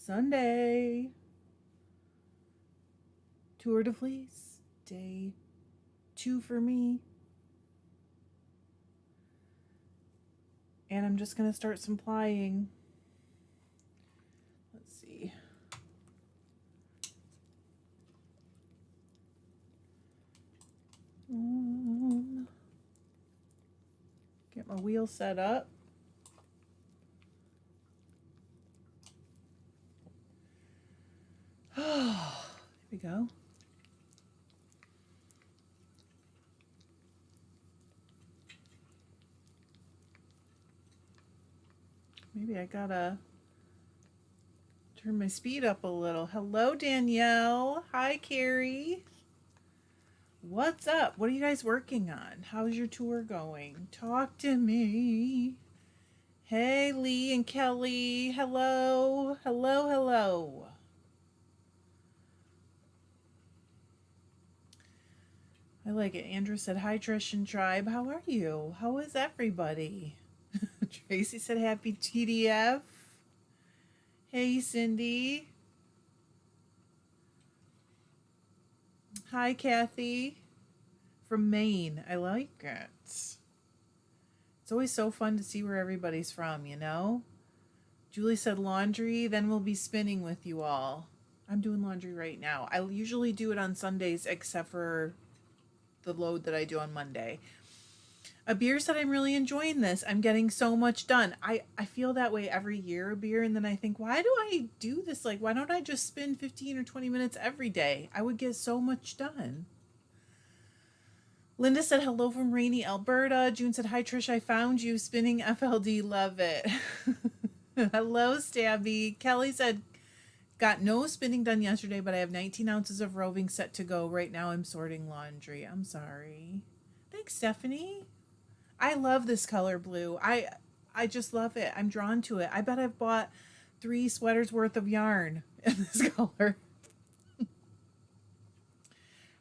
Sunday. Tour de Fleece. Day 2 for me. And I'm just going to start supplying. Let's see. Get my wheel set up. Here we go. Maybe I gotta turn my speed up a little. Hello, Danielle. Hi, Carrie. What's up? What are you guys working on? How's your tour going? Talk to me. Hey, Lee and Kelly. Hello. Hello, hello. I like it. Andrew said, hi, Trish and Tribe. How are you? How is everybody? Tracy said, happy TDF. Hey, Cindy. Hi, Kathy. From Maine. I like it. It's always so fun to see where everybody's from, you know? Julie said laundry, then we'll be spinning with you all. I'm doing laundry right now. I usually do it on Sundays except for the load that I do on Monday. Abir said, I'm really enjoying this. I'm getting so much done. I feel that way every year, Abir, and then I think, why do I do this? Like, why don't I just spend 15 or 20 minutes every day? I would get so much done. Linda said, hello from rainy Alberta. June said, hi, Trish, I found you. Spinning FLD, love it. Hello, Stabby. Kelly said, got no spinning done yesterday, but I have 19 ounces of roving set to go. Right now I'm sorting laundry. I'm sorry. Thanks, Stephanie. I love this color blue. I just love it. I'm drawn to it. I bet I've bought 3 sweaters worth of yarn in this color.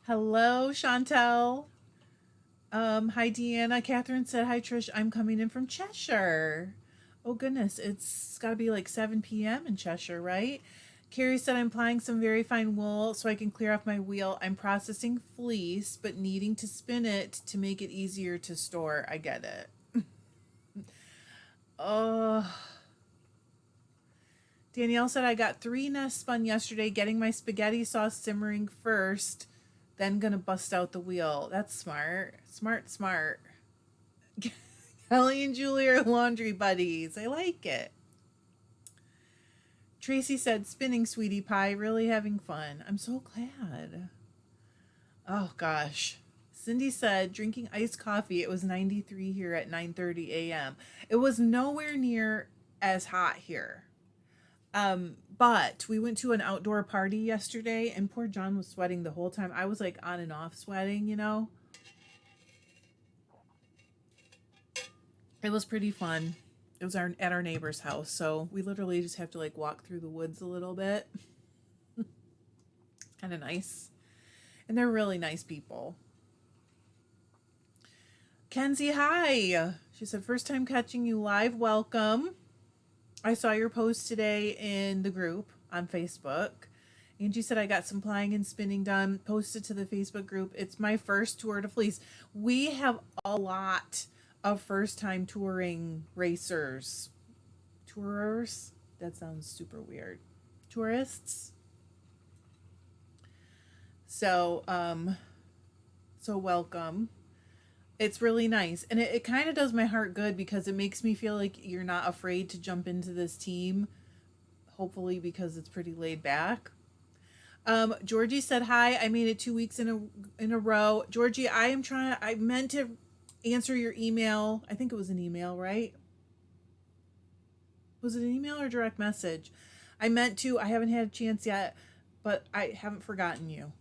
Hello, Chantel. Hi, Deanna. Catherine said, hi, Trish. I'm coming in from Cheshire. Oh, goodness. It's got to be like 7 p.m. in Cheshire, right? Carrie said, I'm applying some very fine wool so I can clear off my wheel. I'm processing fleece, but needing to spin it to make it easier to store. I get it. Oh. Danielle said, I got 3 nests spun yesterday, getting my spaghetti sauce simmering first, then gonna bust out the wheel. That's smart. Smart. Kelly and Julie are laundry buddies. I like it. Tracy said, spinning, sweetie pie, really having fun. I'm so glad. Oh, gosh. Cindy said, drinking iced coffee. It was 93 here at 9:30 a.m. It was nowhere near as hot here. But we went to an outdoor party yesterday, and poor John was sweating the whole time. I was like on and off sweating, you know. It was pretty fun. It was at our neighbor's house, so we literally just have to like walk through the woods a little bit. Kind of nice. And they're really nice people. Kenzie, hi. She said, first time catching you live. Welcome. I saw your post today in the group on Facebook. Angie said, I got some plying and spinning done. Posted to the Facebook group. It's my first tour de fleece. We have a lot of first time touring racers. Tourers? That sounds super weird. Tourists? So welcome. It's really nice. And it kind of does my heart good because it makes me feel like you're not afraid to jump into this team. Hopefully because it's pretty laid back. Georgie said, hi, I made it 2 weeks in a row. Georgie, I meant to answer your email. I think it was an email, right? Was it an email or direct message? I meant to. I haven't had a chance yet, but I haven't forgotten you.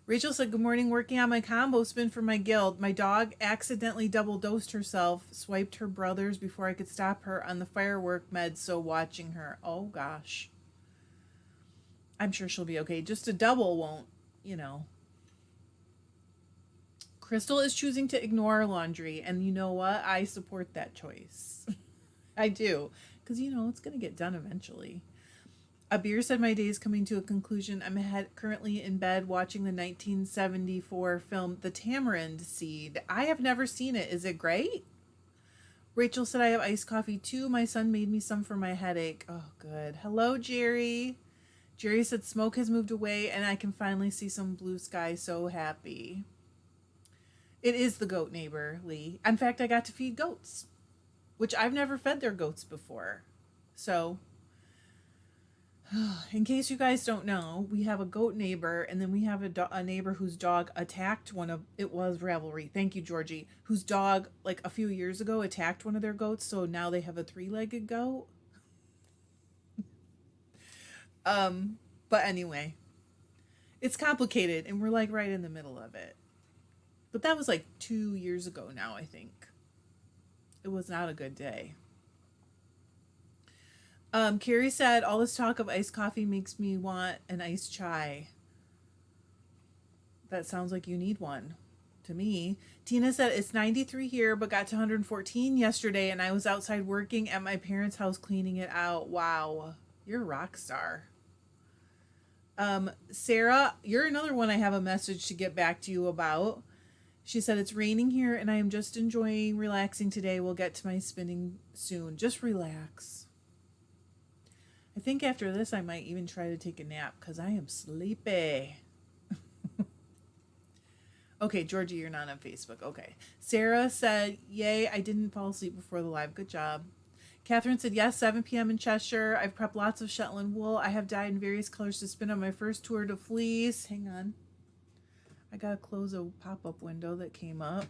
Rachel said, good morning, working on my combo spin for my guild. My dog accidentally double dosed herself, swiped her brothers before I could stop her on the firework meds, so watching her. Oh, gosh. I'm sure she'll be okay. Just a double won't, you know. Crystal is choosing to ignore laundry, and you know what? I support that choice. I do. because it's going to get done eventually. Abir said my day is coming to a conclusion. I'm currently in bed watching the 1974 film The Tamarind Seed. I have never seen it. Is it great? Rachel said I have iced coffee too. My son made me some for my headache. Oh, good. Hello, Jerry. Jerry said smoke has moved away and I can finally see some blue sky. So happy. It is the goat neighbor, Lee. In fact, I got to feed goats, which I've never fed their goats before. So, in case you guys don't know, we have a goat neighbor, and then we have a neighbor whose dog attacked it was Ravelry. Thank you, Georgie. Whose dog, like a few years ago, attacked one of their goats, so now they have a 3-legged goat. But anyway, it's complicated, and we're like right in the middle of it. But that was like 2 years ago now, I think. It was not a good day. Carrie said, all this talk of iced coffee makes me want an iced chai. That sounds like you need one to me. Tina said, it's 93 here, but got to 114 yesterday, and I was outside working at my parents' house cleaning it out. Wow, you're a rock star. Sarah, you're another one I have a message to get back to you about. She said, it's raining here, and I am just enjoying relaxing today. We'll get to my spinning soon. Just relax. I think after this, I might even try to take a nap because I am sleepy. Okay, Georgie, you're not on Facebook. Okay. Sarah said, yay, I didn't fall asleep before the live. Good job. Catherine said, yes, 7 p.m. in Cheshire. I've prepped lots of Shetland wool. I have dyed in various colors to spin on my first tour de fleece. Hang on. I got to close a pop-up window that came up.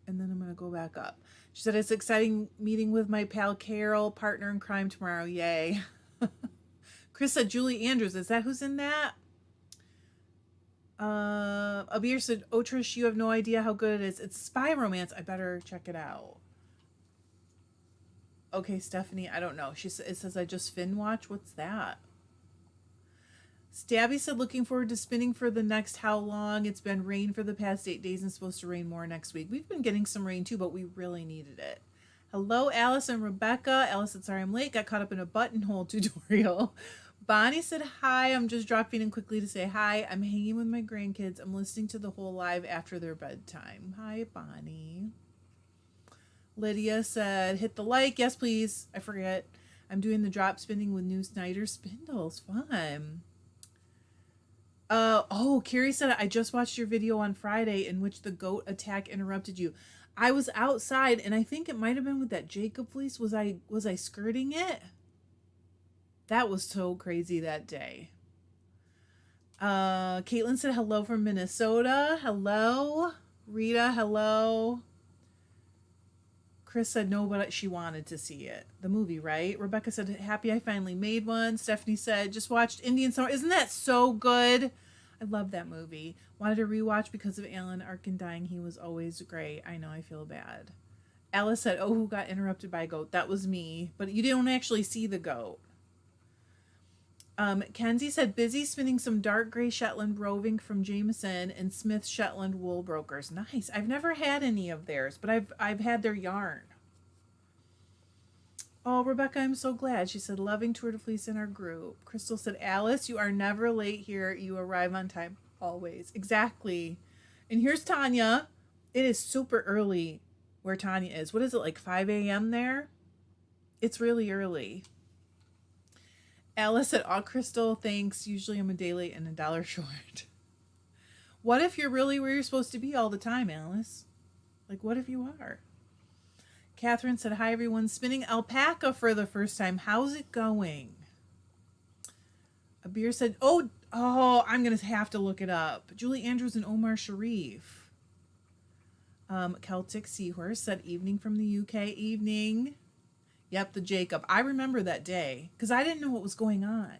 And then I'm going to go back up. She said, it's exciting meeting with my pal Carol, partner in crime tomorrow. Yay. Chris said, Julie Andrews. Is that who's in that? Abir said, oh, Trish, you have no idea how good it is. It's spy romance. I better check it out. Okay, Stephanie, I don't know. It says, I just fin watch. What's that? Stabby said, looking forward to spinning for the next how long. It's been rain for the past 8 days and supposed to rain more next week. We've been getting some rain too, but we really needed it. Hello, Alice and Rebecca. Alice said, sorry I'm late. Got caught up in a buttonhole tutorial. Bonnie said, hi. I'm just dropping in quickly to say hi. I'm hanging with my grandkids. I'm listening to the whole live after their bedtime. Hi, Bonnie. Lydia said, hit the like. Yes, please. I forget. I'm doing the drop spinning with new Snyder spindles. Fun. Carrie said, I just watched your video on Friday in which the goat attack interrupted you. I was outside, and I think it might have been with that Jacob fleece. Was I skirting it? That was so crazy that day. Caitlin said, hello from Minnesota. Hello. Rita, hello. Chris said no, but she wanted to see it. The movie, right? Rebecca said, happy I finally made one. Stephanie said, just watched Indian Summer. Isn't that so good? I love that movie. Wanted to rewatch because of Alan Arkin dying. He was always great. I know, I feel bad. Alice said, oh, who got interrupted by a goat? That was me. But you don't actually see the goat. Kenzie said, busy spinning some dark gray Shetland roving from Jameson and Smith Shetland wool brokers. Nice. I've never had any of theirs, but I've had their yarn. Oh, Rebecca, I'm so glad. She said, loving Tour de Fleece in our group. Crystal said, Alice, you are never late here. You arrive on time always. Exactly. And here's Tanya. It is super early where Tanya is. What is it, like 5 a.m. there? It's really early. Alice said, oh, Crystal, thanks. Usually I'm a day late and $1 short. What if you're really where you're supposed to be all the time, Alice? Like, what if you are? Catherine said, hi, everyone. Spinning alpaca for the first time. How's it going? Abir said, oh, I'm going to have to look it up. Julie Andrews and Omar Sharif. Celtic Seahorse said, evening from the UK. Evening. Yep, the Jacob. I remember that day because I didn't know what was going on.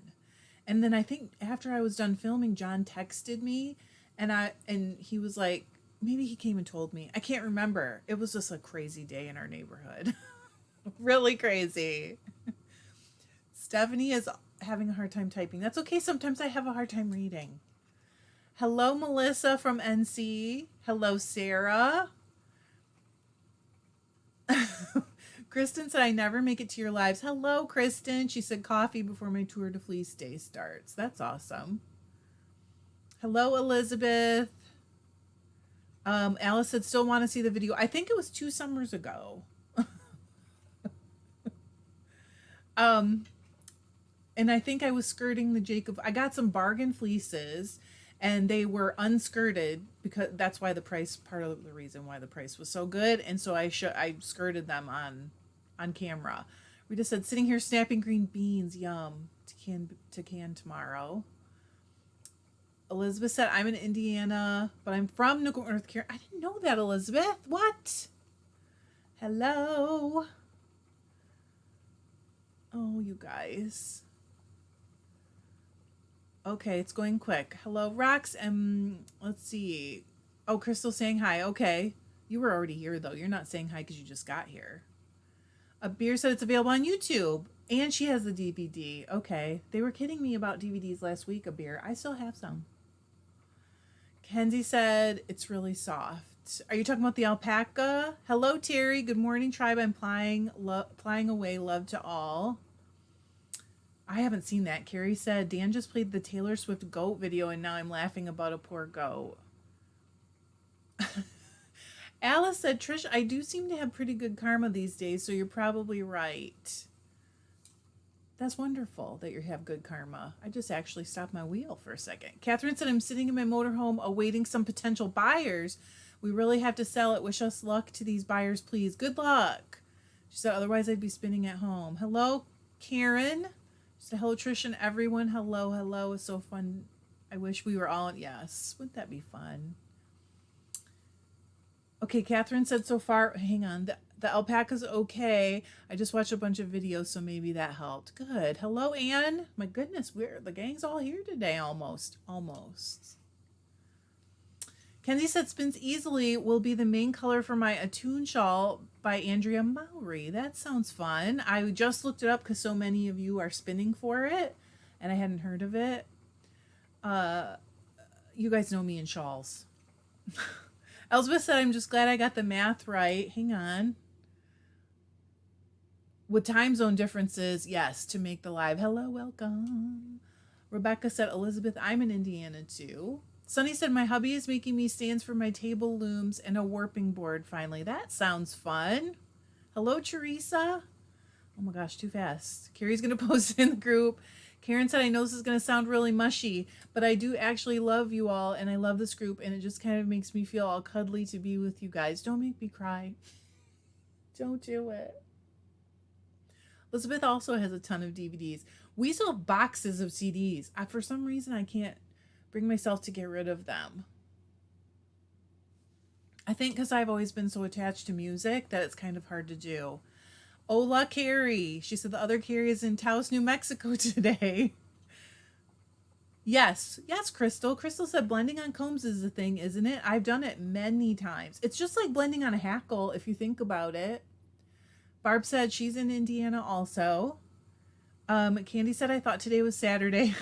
And then I think after I was done filming, John texted me and he was like, maybe he came and told me. I can't remember. It was just a crazy day in our neighborhood. Really crazy. Stephanie is having a hard time typing. That's okay. Sometimes I have a hard time reading. Hello, Melissa from NC. Hello, Sarah. Kristen said, I never make it to your lives. Hello, Kristen. She said, coffee before my Tour de Fleece day starts. That's awesome. Hello, Elizabeth. Alice said, still want to see the video. I think it was 2 summers ago. And I think I was skirting the Jacob. I got some bargain fleeces and they were unskirted because that's why the price, part of the reason why the price was so good. And so I skirted them on camera. Rita said, sitting here snapping green beans, yum, to can tomorrow. Elizabeth said, I'm in Indiana, but I'm from Newport, North Carolina. I didn't know that, Elizabeth. What? Hello. Oh, you guys. Okay, it's going quick. Hello, Rox. Let's see. Oh, Crystal saying hi. Okay. You were already here, though. You're not saying hi because you just got here. A beer said it's available on YouTube. And she has the DVD. Okay. They were kidding me about DVDs last week, a beer. I still have some. Kenzie said it's really soft. Are you talking about the alpaca? Hello, Terry. Good morning, tribe. I'm flying away. Love to all. I haven't seen that. Carrie said, Dan just played the Taylor Swift goat video and now I'm laughing about a poor goat. Alice said, Trish, I do seem to have pretty good karma these days, so you're probably right. That's wonderful that you have good karma. I just actually stopped my wheel for a second. Catherine said, I'm sitting in my motorhome awaiting some potential buyers. We really have to sell it. Wish us luck to these buyers, please. Good luck. She said, otherwise I'd be spinning at home. Hello, Karen. She said, hello, Trish and everyone. Hello, hello. It's so fun. I wish we were all, yes. Wouldn't that be fun? Okay, Catherine said so far, hang on, the alpaca's okay. I just watched a bunch of videos, so maybe that helped. Good. Hello, Anne. My goodness, the gang's all here today, almost. Kenzie said Spins Easily will be the main color for my Attune shawl by Andrea Mowry. That sounds fun. I just looked it up because so many of you are spinning for it, and I hadn't heard of it. You guys know me in shawls. Elizabeth said, I'm just glad I got the math right. Hang on. With time zone differences, yes, to make the live. Hello, welcome. Rebecca said, Elizabeth, I'm in Indiana too. Sunny said, my hubby is making me stands for my table looms and a warping board finally. That sounds fun. Hello, Teresa. Oh my gosh, too fast. Carrie's going to post it in the group. Karen said, I know this is going to sound really mushy, but I do actually love you all, and I love this group, and it just kind of makes me feel all cuddly to be with you guys. Don't make me cry. Don't do it. Elizabeth also has a ton of DVDs. We still have boxes of CDs. For some reason, I can't bring myself to get rid of them. I think because I've always been so attached to music that it's kind of hard to do. Ola Carrie. She said the other Carrie is in Taos, New Mexico today. Yes, Crystal. Crystal said blending on combs is a thing, isn't it? I've done it many times. It's just like blending on a hackle if you think about it. Barb said she's in Indiana also. Candy said, I thought today was Saturday.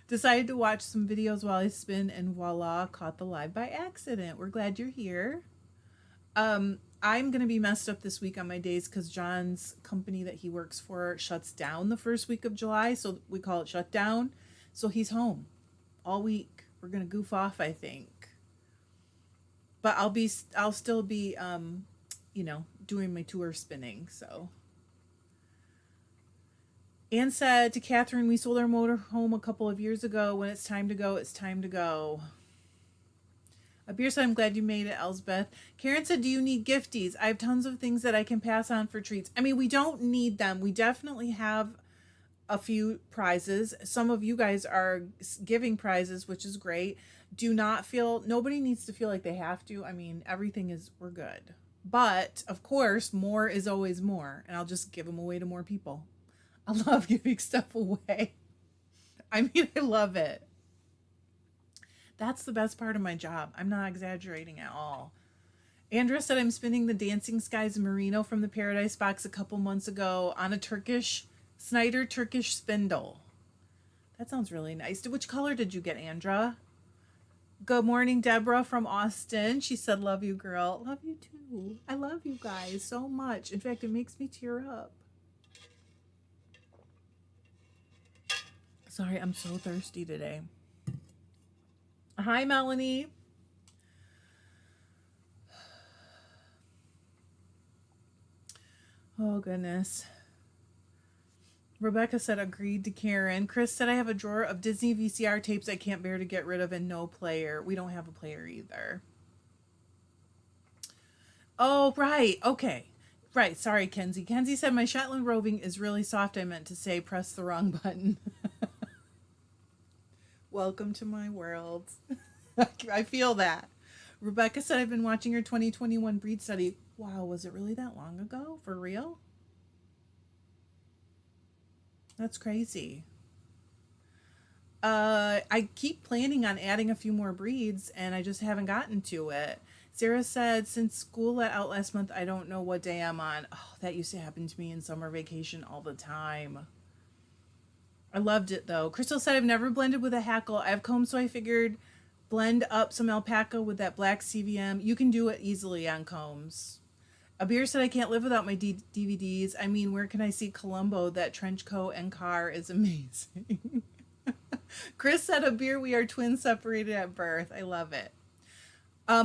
Decided to watch some videos while I spin and voila, caught the live by accident. We're glad you're here. I'm going to be messed up this week on my days because John's company that he works for shuts down the first week of July. So we call it shutdown. So he's home all week. We're going to goof off, I think. But I'll still be, doing my tour spinning. So Anne said to Catherine, we sold our motor home a couple of years ago. When it's time to go, it's time to go. Abir said, I'm glad you made it, Elsbeth. Karen said, do you need gifties? I have tons of things that I can pass on for treats. I mean, we don't need them. We definitely have a few prizes. Some of you guys are giving prizes, which is great. Nobody needs to feel like they have to. I mean, we're good. But, of course, more is always more. And I'll just give them away to more people. I love giving stuff away. I mean, I love it. That's the best part of my job. I'm not exaggerating at all. Andrea said I'm spinning the Dancing Skies Merino from the Paradise Box a couple months ago on a Snyder Turkish spindle. That sounds really nice. Which color did you get, Andrea? Good morning, Deborah from Austin. She said, love you, girl. Love you too. too. I love you guys so much. In fact, it makes me tear up. Sorry, I'm so thirsty today. Hi, Melanie. Oh, goodness. Rebecca said, agreed to Karen. Chris said, I have a drawer of Disney VCR tapes I can't bear to get rid of and no player. We don't have a player either. Oh, right. Okay. Right. Sorry, Kenzie. Kenzie said, my Shetland roving is really soft. I meant to say, press the wrong button. Welcome to my world. I feel that. Rebecca said, I've been watching your 2021 breed study. Wow, was it really that long ago? For real? That's crazy. I keep planning on adding a few more breeds and I just haven't gotten to it. Sarah said, since school let out last month, I don't know what day I'm on. Oh, that used to happen to me in summer vacation all the time. I loved it though. Crystal said, I've never blended with a hackle. I have combs, so I figured blend up some alpaca with that black CVM. You can do it easily on combs. Abir said, I can't live without my DVDs. I mean, where can I see Columbo? That trench coat and car is amazing. Chris said, Abir, we are twins separated at birth. I love it.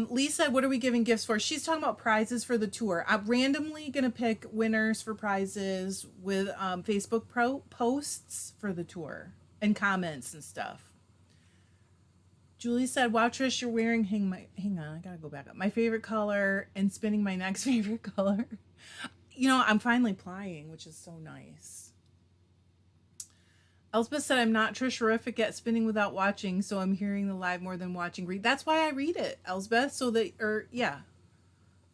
Lisa, what are we giving gifts for? She's talking about prizes for the tour. I'm randomly going to pick winners for prizes with Facebook posts for the tour and comments and stuff. Julie said, wow, Trish, you're wearing, hang on, I gotta go back up. My favorite color and spinning my next favorite color. You know, I'm finally plying, which is so nice. Elspeth said, I'm not Trisherific at spinning without watching, so I'm hearing the live more than watching. Read. That's why I read it, Elspeth, so that, yeah.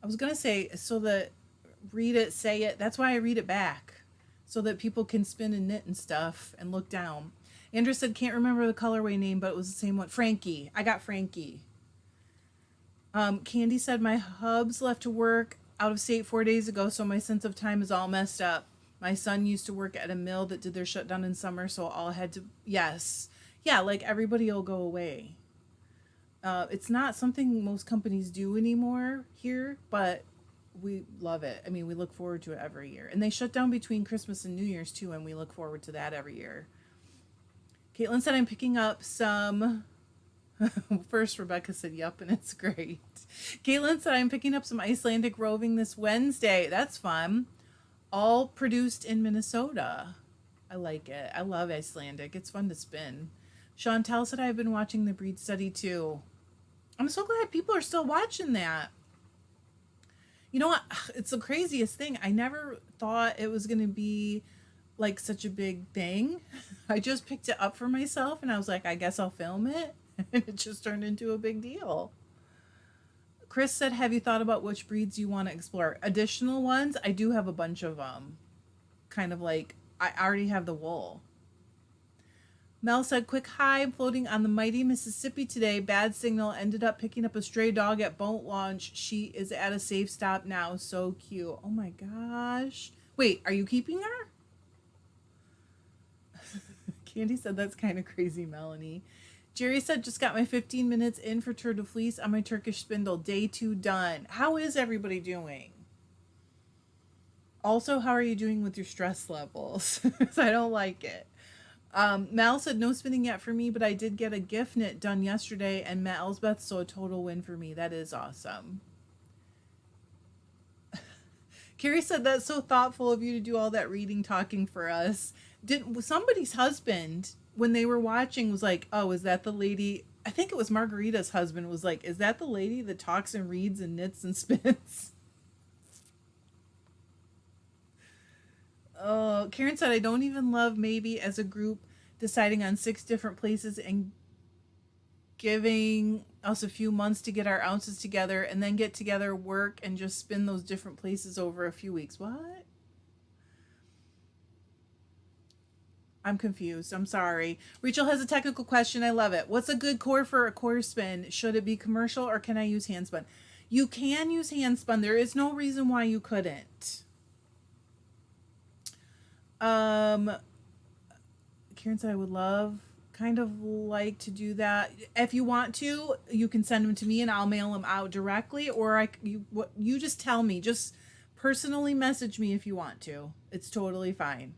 I was gonna say, so that read it, say it. That's why I read it back, so that people can spin and knit and stuff and look down. Andrew said, can't remember the colorway name, but it was the same one. Frankie. I got Frankie. Candy said, my hubs left to work out of state 4 days ago, so my sense of time is all messed up. My son used to work at a mill that did their shutdown in summer, so all had to, yes. Yeah, like everybody will go away. It's not something most companies do anymore here, but we love it. I mean, we look forward to it every year. And they shut down between Christmas and New Year's too, and we look forward to that every year. Caitlin said, I'm picking up some. First, Rebecca said, yup, and it's great. Caitlin said, I'm picking up some Icelandic roving this Wednesday. That's fun. All produced in Minnesota. I like it. I love Icelandic. It's fun to spin. Chantel said, I've been watching the breed study too. I'm so glad people are still watching that. You know what? It's the craziest thing. I never thought it was going to be like such a big thing. I just picked it up for myself and I was like, I guess I'll film it. And it just turned into a big deal. Chris said, have you thought about which breeds you want to explore? Additional ones? I do have a bunch of them. Kind of like, I already have the wool. Mel said, quick hi, I'm floating on the mighty Mississippi today. Bad signal. Ended up picking up a stray dog at boat launch. She is at a safe stop now. So cute. Oh my gosh. Wait, are you keeping her? Candy said, that's kind of crazy, Melanie. Jerry said, just got my 15 minutes in for Tour de Fleece on my Turkish spindle. Day 2 done. How is everybody doing? Also, how are you doing with your stress levels? I don't like it. Mal said, no spinning yet for me, but I did get a gift knit done yesterday and met Elsbeth, so a total win for me. That is awesome. Carrie said, that's so thoughtful of you to do all that reading, talking for us. Somebody's husband, when they were watching, was like, oh, is that the lady? I think it was Margarita's husband was like, is that the lady that talks and reads and knits and spins? Oh, Karen said, I don't even love maybe as a group deciding on 6 different places and giving us a few months to get our ounces together and then get together, work, and just spin those different places over a few weeks. What? I'm confused. I'm sorry. Rachel has a technical question. I love it. What's a good core for a core spin? Should it be commercial or can I use handspun? You can use handspun. There is no reason why you couldn't. Karen said, I would love kind of like to do that. If you want to, you can send them to me and I'll mail them out directly, or you just tell me. Just personally message me if you want to. It's totally fine.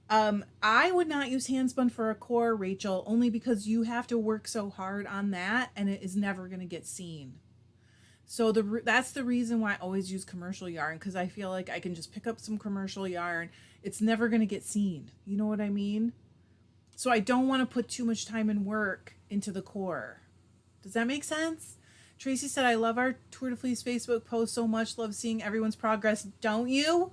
I would not use handspun for a core, Rachel, only because you have to work so hard on that and it is never going to get seen. So that's the reason why I always use commercial yarn, because I feel like I can just pick up some commercial yarn. It's never going to get seen. You know what I mean? So I don't want to put too much time and work into the core. Does that make sense? Tracy said, I love our Tour de Fleece Facebook post so much. Love seeing everyone's progress. Don't you?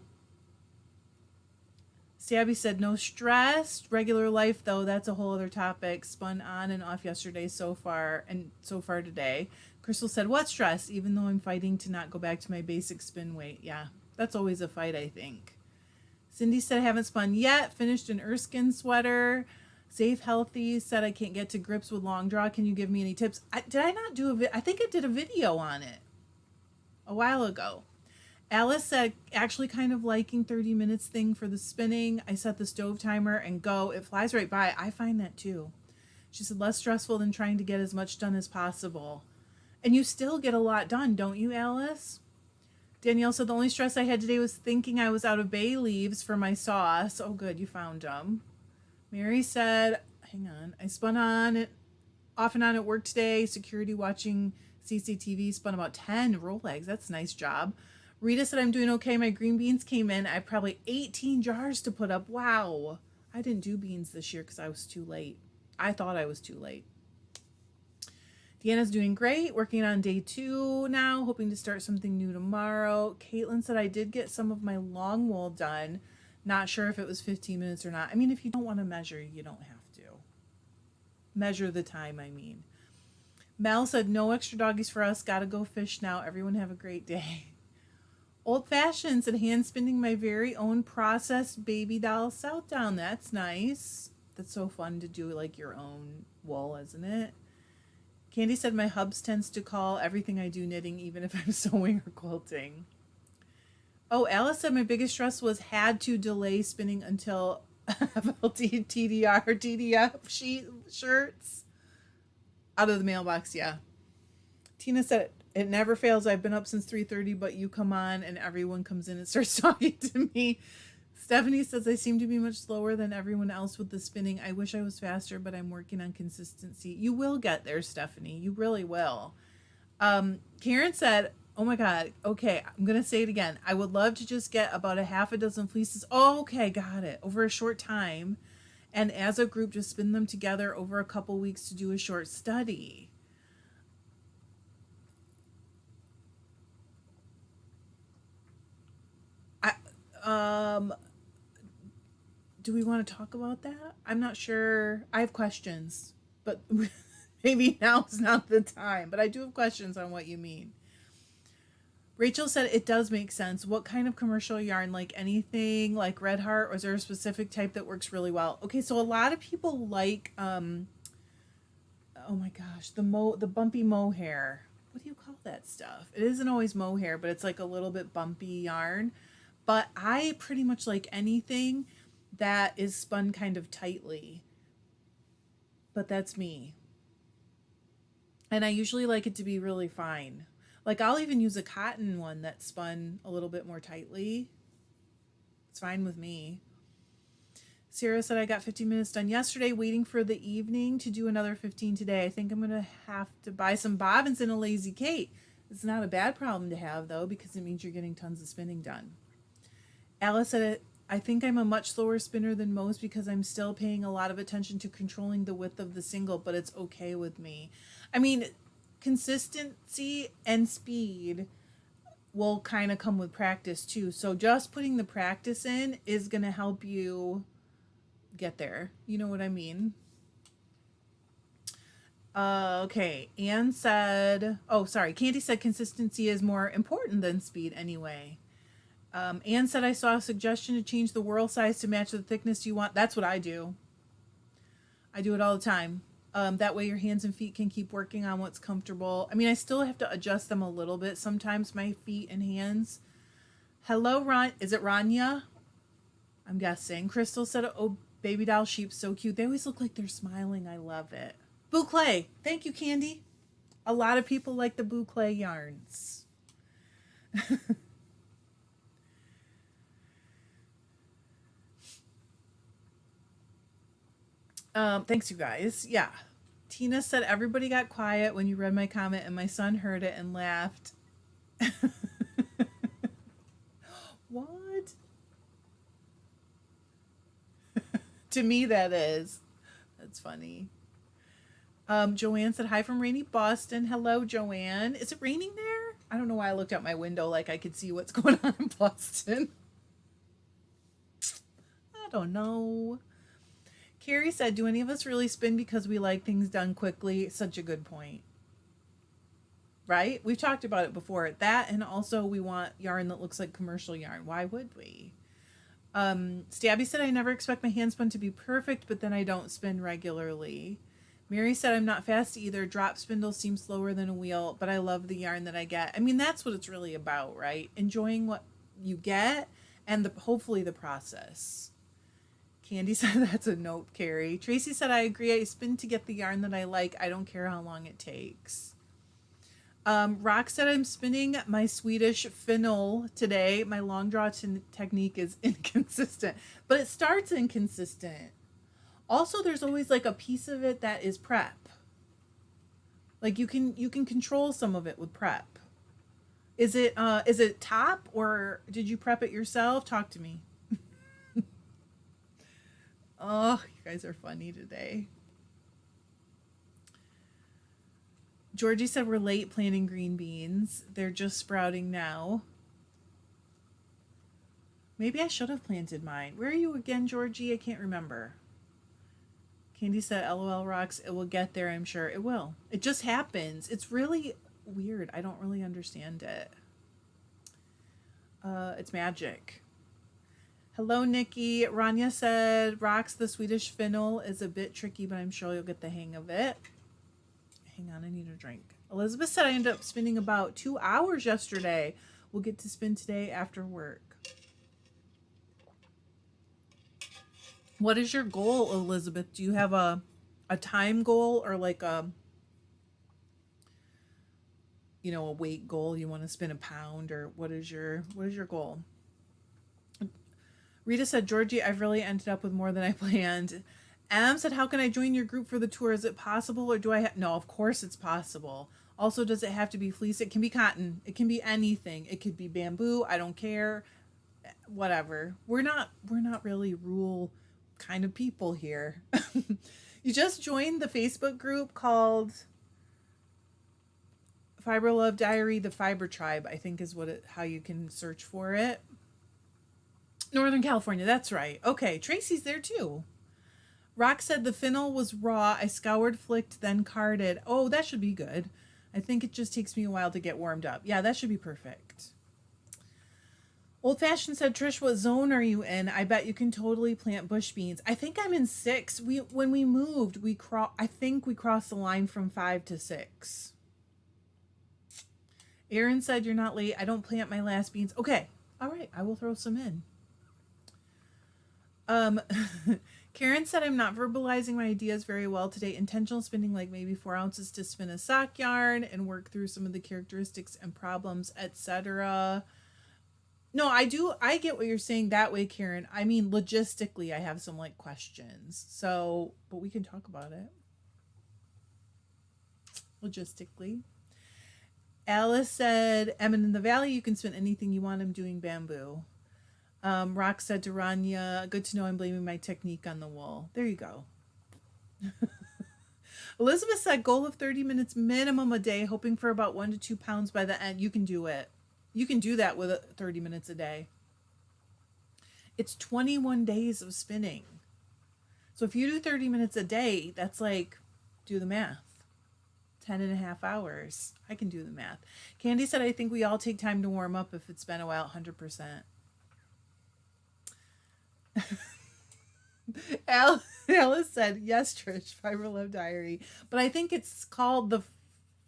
Stabby said, no stress. Regular life, though, that's a whole other topic. Spun on and off yesterday so far today. Crystal said, what stress? Even though I'm fighting to not go back to my basic spin weight. Yeah, that's always a fight, I think. Cindy said, I haven't spun yet. Finished an Erskine sweater. Safe Healthy said, I can't get to grips with long draw. Can you give me any tips? Did I not do I think I did a video on it a while ago. Alice said, actually kind of liking 30 minutes thing for the spinning. I set the stove timer and go. It flies right by. I find that too. She said, less stressful than trying to get as much done as possible. And you still get a lot done, don't you, Alice? Danielle said, the only stress I had today was thinking I was out of bay leaves for my sauce. Oh, good, you found them. Mary said, hang on, I spun on it off and on at work today. Security watching CCTV, spun about 10 roll legs. That's a nice job. Rita said, I'm doing okay. My green beans came in. I have probably 18 jars to put up. Wow. I didn't do beans this year because I was too late. I thought I was too late. Deanna's doing great. Working on day 2 now. Hoping to start something new tomorrow. Caitlin said, I did get some of my long wool done. Not sure if it was 15 minutes or not. I mean, if you don't want to measure, you don't have to. Measure the time, I mean. Mel said, no extra doggies for us. Gotta go fish now. Everyone have a great day. Old Fashioned said, hand spinning my very own processed baby doll Southdown. That's nice. That's so fun to do like your own wool, isn't it? Candy said, my hubs tends to call everything I do knitting, even if I'm sewing or quilting. Oh, Alice said, my biggest stress was had to delay spinning until FLT, TDR, TDF shirts out of the mailbox. Yeah. Tina said, it never fails. I've been up since 3:30, but you come on and everyone comes in and starts talking to me. Stephanie says, I seem to be much slower than everyone else with the spinning. I wish I was faster, but I'm working on consistency. You will get there, Stephanie. You really will. Karen said, oh my God. Okay, I'm going to say it again. I would love to just get about a half a dozen fleeces. Oh, okay, got it. Over a short time. And as a group, just spin them together over a couple weeks to do a short study. Do we want to talk about that? I'm not sure. I have questions, but maybe now's not the time. But I do have questions on what you mean. Rachel said it does make sense. What kind of commercial yarn? Like anything like Red Heart, or is there a specific type that works really well? Okay, so a lot of people like oh my gosh, the bumpy mohair. What do you call that stuff? It isn't always mohair, but it's like a little bit bumpy yarn. But I pretty much like anything that is spun kind of tightly. But that's me. And I usually like it to be really fine. Like I'll even use a cotton one that's spun a little bit more tightly. It's fine with me. Sarah said, I got 15 minutes done yesterday, waiting for the evening to do another 15 today. I think I'm going to have to buy some bobbins and a Lazy Kate. It's not a bad problem to have, though, because it means you're getting tons of spinning done. Alice said, I think I'm a much slower spinner than most because I'm still paying a lot of attention to controlling the width of the single, but it's okay with me. I mean, consistency and speed will kind of come with practice too. So just putting the practice in is going to help you get there. You know what I mean? Okay. Anne said, Candy said consistency is more important than speed anyway. Anne said, I saw a suggestion to change the whirl size to match the thickness you want. That's what I do. I do it all the time. That way your hands and feet can keep working on what's comfortable. I mean, I still have to adjust them a little bit. Sometimes my feet and hands. Hello, Ron. Is it Rania? I'm guessing. Crystal said, Baby doll sheep, so cute. They always look like they're smiling. I love it. Boucle. Thank you, Candy. A lot of people like the Boucle yarns. Thanks, you guys. Yeah. Tina said everybody got quiet when you read my comment, and my son heard it and laughed. What? To me, that is. That's funny. Joanne said hi from rainy Boston. Hello, Joanne. Is it raining there? I don't know why I looked out my window like I could see what's going on in Boston. I don't know. Carrie said, do any of us really spin because we like things done quickly? Such a good point. Right? We've talked about it before. That, and also we want yarn that looks like commercial yarn. Why would we? Stabby said, I never expect my hand spun to be perfect, but then I don't spin regularly. Mary said, I'm not fast either. Drop spindle seems slower than a wheel, but I love the yarn that I get. I mean, that's what it's really about, right? Enjoying what you get and hopefully the process. Candy said, that's a nope, Carrie. Tracy said, I agree. I spin to get the yarn that I like. I don't care how long it takes. Rock said, I'm spinning my Swedish fennel today. My long draw technique is inconsistent, but it starts inconsistent. Also, there's always like a piece of it that is prep. Like you can control some of it with prep. Is it top, or did you prep it yourself? Talk to me. Oh, you guys are funny today. Georgie said we're late planting green beans. They're just sprouting now. Maybe I should have planted mine. Where are you again, Georgie? I can't remember. Candy said, LOL rocks. It will get there, I'm sure. It will. It just happens. It's really weird. I don't really understand it. It's magic. Hello, Nikki. Rania said, rocks, the Swedish fennel is a bit tricky, but I'm sure you'll get the hang of it. Hang on, I need a drink. Elizabeth said I ended up spinning about 2 hours yesterday. We'll get to spin today after work. What is your goal, Elizabeth? Do you have a time goal or like a weight goal? You want to spin a pound, or what is your goal? Rita said, Georgie, I've really ended up with more than I planned. Em said, how can I join your group for the tour? Is it possible, or do I have... No, of course it's possible. Also, does it have to be fleece? It can be cotton. It can be anything. It could be bamboo. I don't care. Whatever. We're not really rule kind of people here. You just joined the Facebook group called Fiber Love Diary, the Fiber Tribe, I think is how you can search for it. Northern California, that's right. Okay, Tracy's there too. Rock said the fennel was raw. I scoured, flicked, then carded. Oh, that should be good. I think it just takes me a while to get warmed up. Yeah, that should be perfect. Old Fashioned said, Trish, what zone are you in? I bet you can totally plant bush beans. I think I'm in 6. When we moved, I think we crossed the line from 5 to 6. Aaron said, you're not late. I don't plant my last beans. Okay. All right. I will throw some in. Karen said, I'm not verbalizing my ideas very well today. Intentional spinning, like maybe 4 ounces to spin a sock yarn and work through some of the characteristics and problems, etc. No, I get what you're saying that way, Karen. I mean, logistically, I have some like questions. So, but we can talk about it. Logistically. Alice said, Emin in the Valley, you can spin anything you want. I'm doing bamboo. Rock said to Rania, good to know I'm blaming my technique on the wool. There you go. Elizabeth said, goal of 30 minutes minimum a day, hoping for about 1 to 2 pounds by the end. You can do it. You can do that with 30 minutes a day. It's 21 days of spinning. So if you do 30 minutes a day, that's like, do the math. 10 and a half hours. I can do the math. Candy said, I think we all take time to warm up if it's been a while, 100%. Alice said, yes, Trish, Fiber Love Diary. But I think it's called the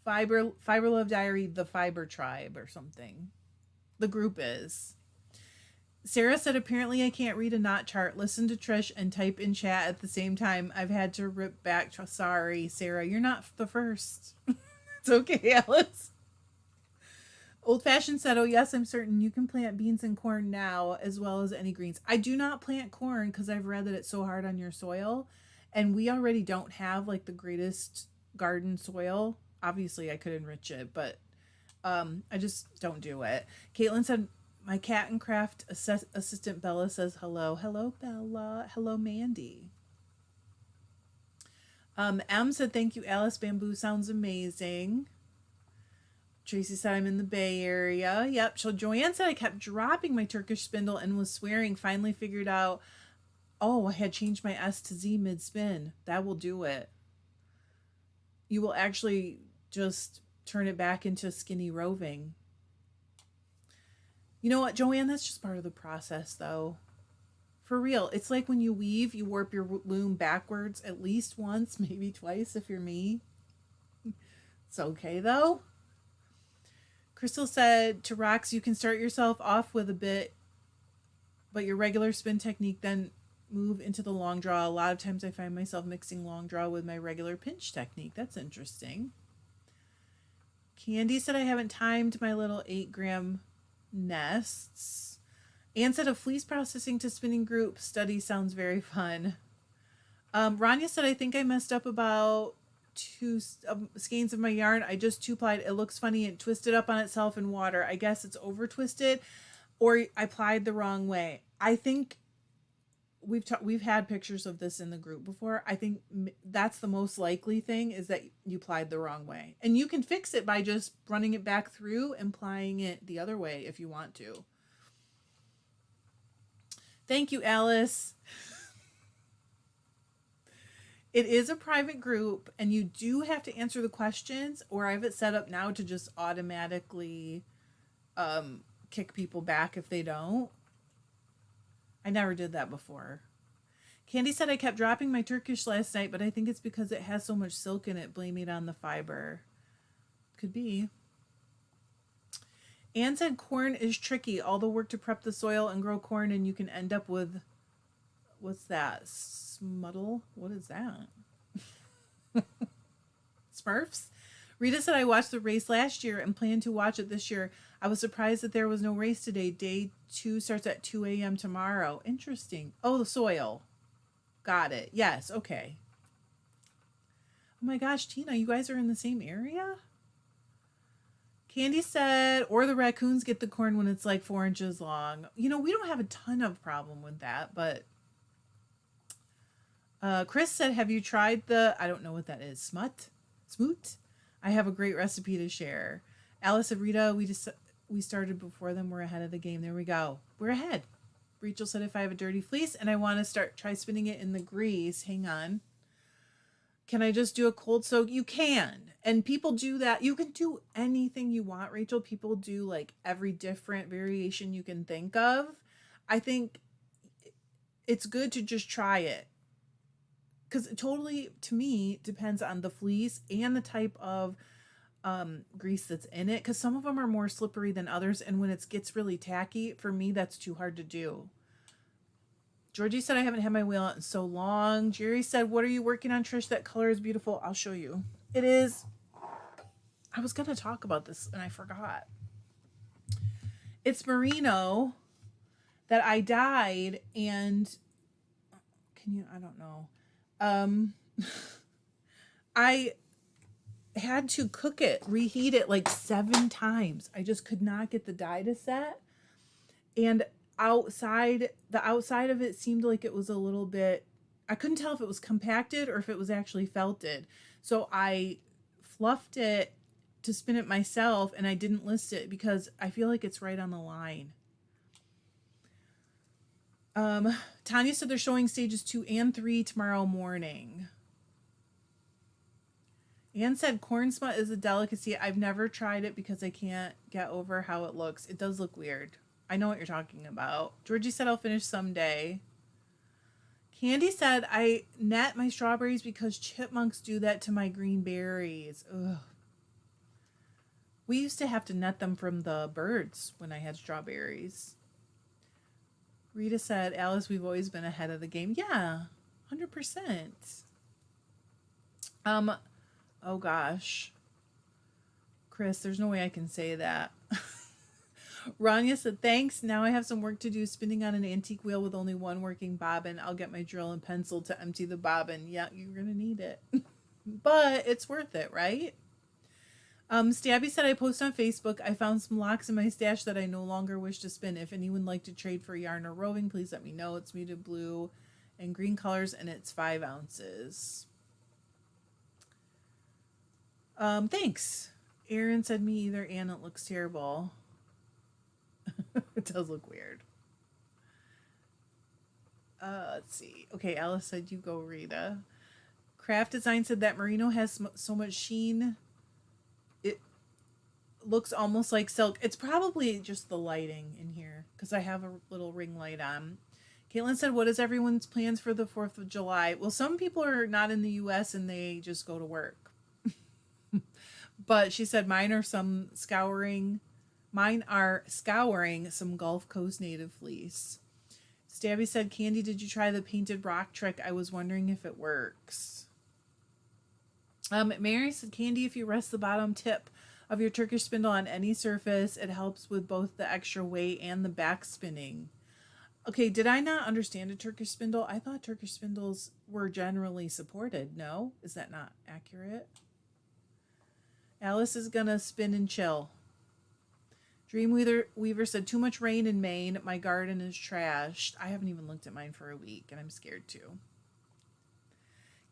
Fiber Love Diary, the Fiber Tribe or something. The group is. Sarah said, apparently I can't read a knot chart, listen to Trish, and type in chat at the same time. I've had to rip back. Sorry, Sarah, you're not the first. It's okay, Alice. Old Fashioned said, oh, yes, I'm certain you can plant beans and corn now as well as any greens. I do not plant corn because I've read that it's so hard on your soil. And we already don't have like the greatest garden soil. Obviously, I could enrich it, but I just don't do it. Caitlin said, my cat and craft assistant Bella says hello. Hello, Bella. Hello, Mandy. M said, thank you, Alice. Bamboo sounds amazing. Tracy said, I'm in the Bay Area. Yep. So Joanne said, I kept dropping my Turkish spindle and was swearing. Finally figured out, oh, I had changed my S to Z mid spin. That will do it. You will actually just turn it back into skinny roving. You know what, Joanne? That's just part of the process, though. For real. It's like when you weave, you warp your loom backwards at least once, maybe twice if you're me. It's okay, though. Crystal said to Rox, you can start yourself off with a bit, but your regular spin technique, then move into the long draw. A lot of times I find myself mixing long draw with my regular pinch technique. That's interesting. Candy said I haven't timed my little 8-gram nests. Anne said a fleece processing to spinning group study sounds very fun. Rania said, I think I messed up about 2 skeins of my yarn. I just 2-plied. It looks funny and twisted up on itself in water. I guess it's over twisted or I plied the wrong way. I think we've had pictures of this in the group before. I think that's the most likely thing, is that you plied the wrong way. And you can fix it by just running it back through and plying it the other way if you want to. Thank you, Alice. It is a private group, and you do have to answer the questions, or I have it set up now to just automatically kick people back if they don't. I never did that before. Candy said I kept dropping my Turkish last night, but I think it's because it has so much silk in it. Blame it on the fiber. Could be. Anne said corn is tricky. All the work to prep the soil and grow corn, and you can end up with, what's that? Smuttle? What is that? Smurfs? Rita said I watched the race last year and plan to watch it this year. I was surprised that there was no race today. Day 2 starts at 2 a.m. tomorrow. Interesting. Oh, the soil. Got it. Yes. Okay. Oh my gosh, Tina, you guys are in the same area? Candy said, or the raccoons get the corn when it's like 4 inches long. You know, we don't have a ton of problem with that, but Chris said, have you tried the, I don't know what that is, Smoot? I have a great recipe to share. Alice said, Rita, we started before them. We're ahead of the game. There we go. We're ahead. Rachel said, if I have a dirty fleece and I want to try spinning it in the grease, hang on. Can I just do a cold soak? You can. And people do that. You can do anything you want, Rachel. People do like every different variation you can think of. I think it's good to just try it. Because it totally, to me, depends on the fleece and the type of grease that's in it. Because some of them are more slippery than others. And when it gets really tacky, for me, that's too hard to do. Georgie said, I haven't had my wheel out in so long. Jerry said, what are you working on, Trish? That color is beautiful. I'll show you. It is. I was going to talk about this and I forgot. It's merino that I dyed, and I don't know. I had to cook it, reheat it like 7 times. I just could not get the dye to set. And the outside of it seemed like it was a little bit, I couldn't tell if it was compacted or if it was actually felted. So I fluffed it to spin it myself, and I didn't list it because I feel like it's right on the line. Tanya said they're showing stages 2 and 3 tomorrow morning. Anne said corn smut is a delicacy. I've never tried it because I can't get over how it looks. It does look weird. I know what you're talking about. Georgie said I'll finish someday. Candy said I net my strawberries because chipmunks do that to my green berries. Ugh. We used to have to net them from the birds when I had strawberries. Rita said, Alice, we've always been ahead of the game. Yeah, 100%. Oh gosh. Chris, there's no way I can say that. Rania said, thanks. Now I have some work to do spinning on an antique wheel with only one working bobbin. I'll get my drill and pencil to empty the bobbin. Yeah, you're going to need it. But it's worth it, right? Stabby said, I posted on Facebook. I found some locks in my stash that I no longer wish to spin. If anyone would like to trade for yarn or roving, please let me know. It's muted blue and green colors, and it's 5 ounces. Thanks. Aaron said me either, and it looks terrible. It does look weird. Let's see. Okay, Alice said you go, Rita. Craft Design said that merino has so much sheen. It looks almost like silk. It's probably just the lighting in here because I have a little ring light on. Caitlin said, what is everyone's plans for the 4th of July? Well, some people are not in the U.S. and they just go to work. But she said mine are scouring some Gulf Coast native fleece. Stabby said, Candy, did you try the painted rock trick? I was wondering if it works. Mary said, Candy, if you rest the bottom tip of your Turkish spindle on any surface, it helps with both the extra weight and the back spinning. Okay, did I not understand a Turkish spindle? I thought Turkish spindles were generally supported. No? Is that not accurate? Alice is gonna spin and chill. Dreamweaver said, too much rain in Maine. My garden is trashed. I haven't even looked at mine for a week, and I'm scared too.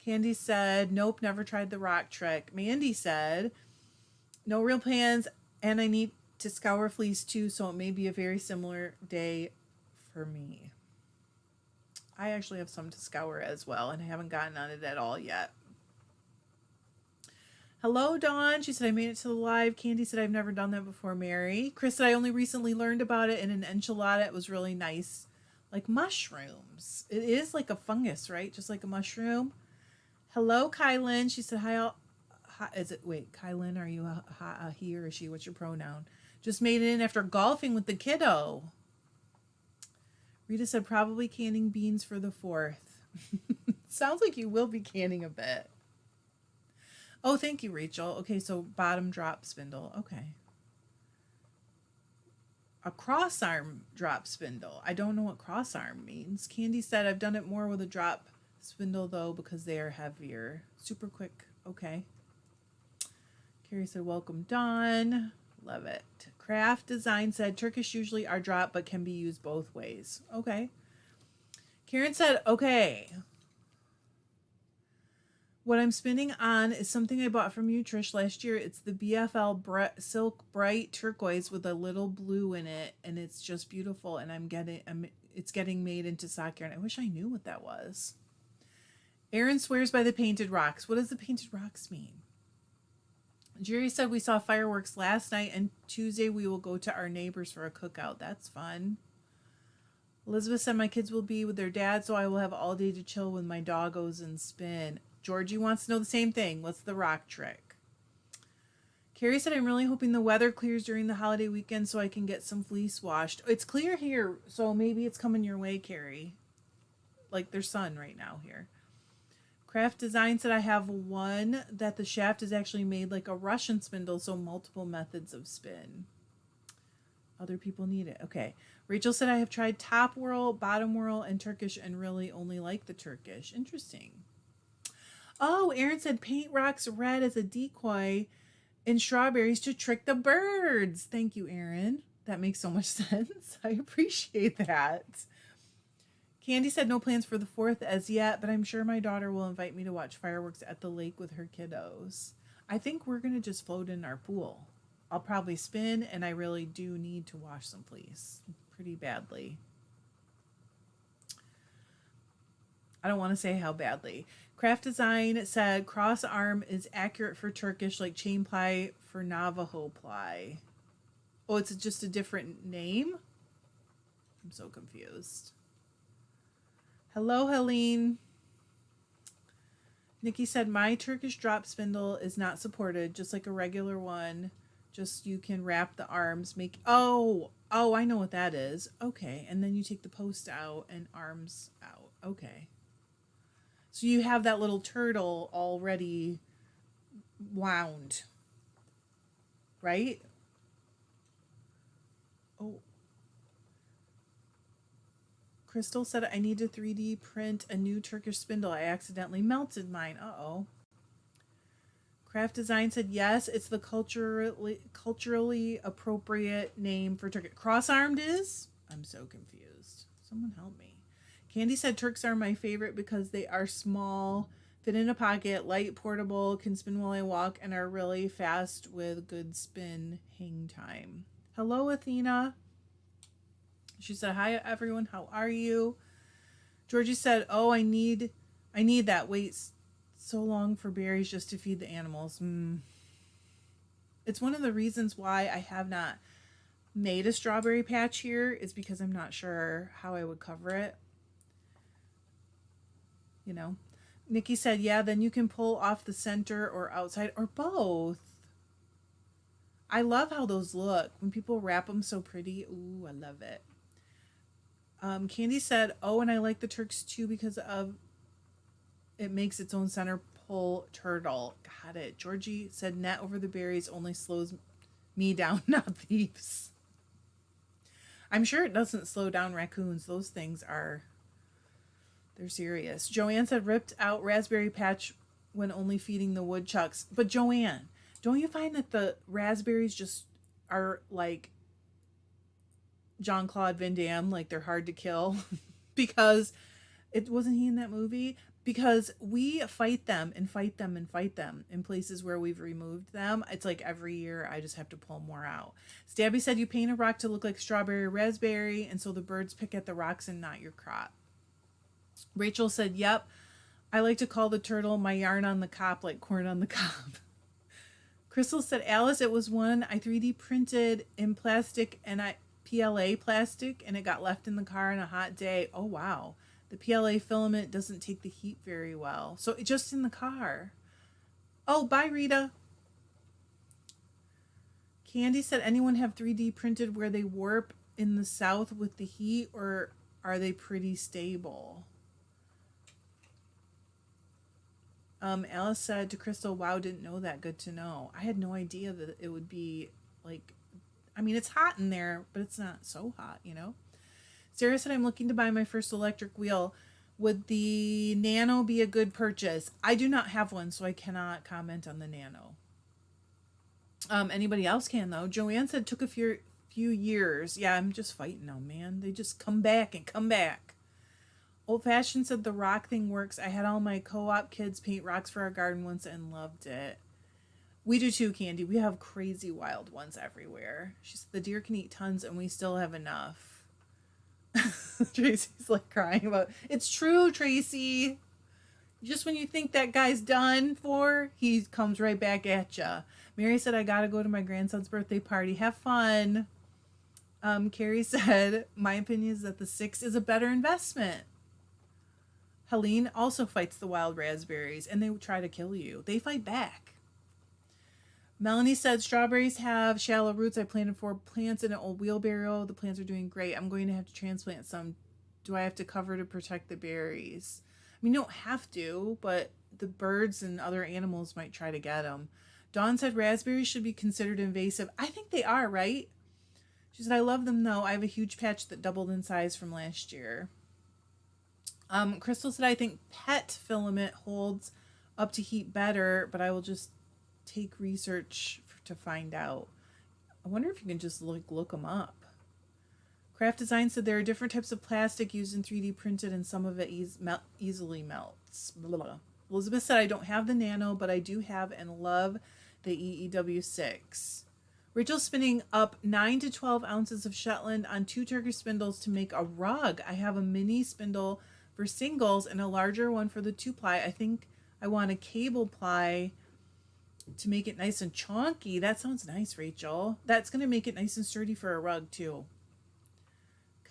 Candy said, nope, never tried the rock trick. Mandy said, no real plans, and I need to scour fleece too, so it may be a very similar day for me. I actually have some to scour as well, and I haven't gotten on it at all yet. Hello, Dawn. She said, I made it to the live. Candy said, I've never done that before, Mary. Chris said, I only recently learned about it in an enchilada. It was really nice. Like mushrooms. It is like a fungus, right? Just like a mushroom. Hello, Kylan. She said, hi. Kylan, are you a he or a she? What's your pronoun? Just made it in after golfing with the kiddo. Rita said, probably canning beans for the 4th. Sounds like you will be canning a bit. Oh, thank you, Rachel. Okay, so bottom drop spindle. Okay. A cross arm drop spindle. I don't know what cross arm means. Candy said, I've done it more with a drop spindle, though, because they are heavier. Super quick. Okay. Carrie said, welcome, Dawn. Love it. Craft Design said, Turkish usually are drop, but can be used both ways. Okay. Karen said, okay. What I'm spinning on is something I bought from you, Trish, last year. It's the BFL Silk Bright Turquoise with a little blue in it, and it's just beautiful. And it's getting made into sock yarn. I wish I knew what that was. Aaron swears by the painted rocks. What does the painted rocks mean? Jerry said we saw fireworks last night, and Tuesday we will go to our neighbors for a cookout. That's fun. Elizabeth said my kids will be with their dad, so I will have all day to chill with my doggos and spin. Georgie wants to know the same thing. What's the rock trick? Carrie said, I'm really hoping the weather clears during the holiday weekend so I can get some fleece washed. It's clear here, so maybe it's coming your way, Carrie. Like there's sun right now here. Craft Design said I have one that the shaft is actually made like a Russian spindle, so multiple methods of spin. Other people need it. Okay. Rachel said I have tried top whirl, bottom whirl, and Turkish and really only like the Turkish. Interesting. Oh, Aaron said paint rocks red as a decoy in strawberries to trick the birds. Thank you, Aaron. That makes so much sense. I appreciate that. Candy said no plans for the 4th as yet, but I'm sure my daughter will invite me to watch fireworks at the lake with her kiddos. I think we're going to just float in our pool. I'll probably spin, and I really do need to wash some fleece pretty badly. I don't want to say how badly. Craft Design said cross arm is accurate for Turkish, like chain ply for Navajo ply. Oh, it's just a different name? I'm so confused. Hello, Helene. Nikki said, my Turkish drop spindle is not supported, just like a regular one. Just you can wrap the arms. Oh, I know what that is. Okay. And then you take the post out and arms out. Okay. So you have that little turtle already wound, right? Oh, Crystal said I need to 3D print a new Turkish spindle. I accidentally melted mine. Uh-oh. Craft Design said yes, it's the culturally appropriate name for Turkish. Cross-armed is? I'm so confused. Someone help me. Candy said Turks are my favorite because they are small, fit in a pocket, light, portable, can spin while I walk, and are really fast with good spin hang time. Hello, Athena. She said, hi, everyone. How are you? Georgie said, oh, I need that. Wait so long for berries just to feed the animals. It's one of the reasons why I have not made a strawberry patch here is because I'm not sure how I would cover it. You know, Nikki said, yeah, then you can pull off the center or outside or both. I love how those look when people wrap them so pretty. Ooh, I love it. Candy said, oh, and I like the Turks too because of it makes its own center pull turtle. Got it. Georgie said, net over the berries only slows me down, not thieves. I'm sure it doesn't slow down raccoons. Those things are, they're serious. Joanne said, ripped out raspberry patch when only feeding the woodchucks. But Joanne, don't you find that the raspberries just are like Jean-Claude Van Damme, like they're hard to kill? Because it wasn't he in that movie? Because we fight them and fight them and fight them in places where we've removed them. It's like every year I just have to pull more out. Stabby said you paint a rock to look like strawberry or raspberry, and so the birds pick at the rocks and not your crop. Rachel said, yep, I like to call the turtle my yarn on the cob, like corn on the cob. Crystal said, Alice, it was one I 3D printed in plastic and PLA plastic, and it got left in the car on a hot day. Oh, wow. The PLA filament doesn't take the heat very well. So just in the car. Oh, bye, Rita. Candy said, anyone have 3D printed where they warp in the south with the heat, or are they pretty stable? Alice said to Crystal, wow, didn't know that. Good to know. I had no idea that it would be like, I mean, it's hot in there, but it's not so hot, you know? Sarah said, I'm looking to buy my first electric wheel. Would the Nano be a good purchase? I do not have one, so I cannot comment on the Nano. Anybody else can, though. Joanne said, took a few years. Yeah, I'm just fighting them, man. They just come back and come back. Old Fashioned said, the rock thing works. I had all my co-op kids paint rocks for our garden once and loved it. We do too, Candy. We have crazy wild ones everywhere. She said, the deer can eat tons and we still have enough. Tracy's like crying about it's true, Tracy. Just when you think that guy's done for, he comes right back at ya. Mary said, I gotta go to my grandson's birthday party. Have fun. Carrie said, my opinion is that the 6 is a better investment. Helene also fights the wild raspberries and they try to kill you. They fight back. Melanie said, strawberries have shallow roots. I planted 4 plants in an old wheelbarrow. The plants are doing great. I'm going to have to transplant some. Do I have to cover to protect the berries? I mean, you don't have to, but the birds and other animals might try to get them. Dawn said raspberries should be considered invasive. I think they are, right? She said, I love them though. I have a huge patch that doubled in size from last year. Crystal said, I think pet filament holds up to heat better, but I will just take research to find out. I wonder if you can just look them up. Craft Design said there are different types of plastic used in 3D printed and some of it easily melts. Blah, blah. Elizabeth said, I don't have the Nano, but I do have and love the EEW6. Rachel's spinning up 9 to 12 ounces of Shetland on 2 Turkish spindles to make a rug. I have a mini spindle for singles and a larger one for the 2-ply. I think I want a cable ply to make it nice and chonky. That sounds nice, Rachel. That's going to make it nice and sturdy for a rug, too.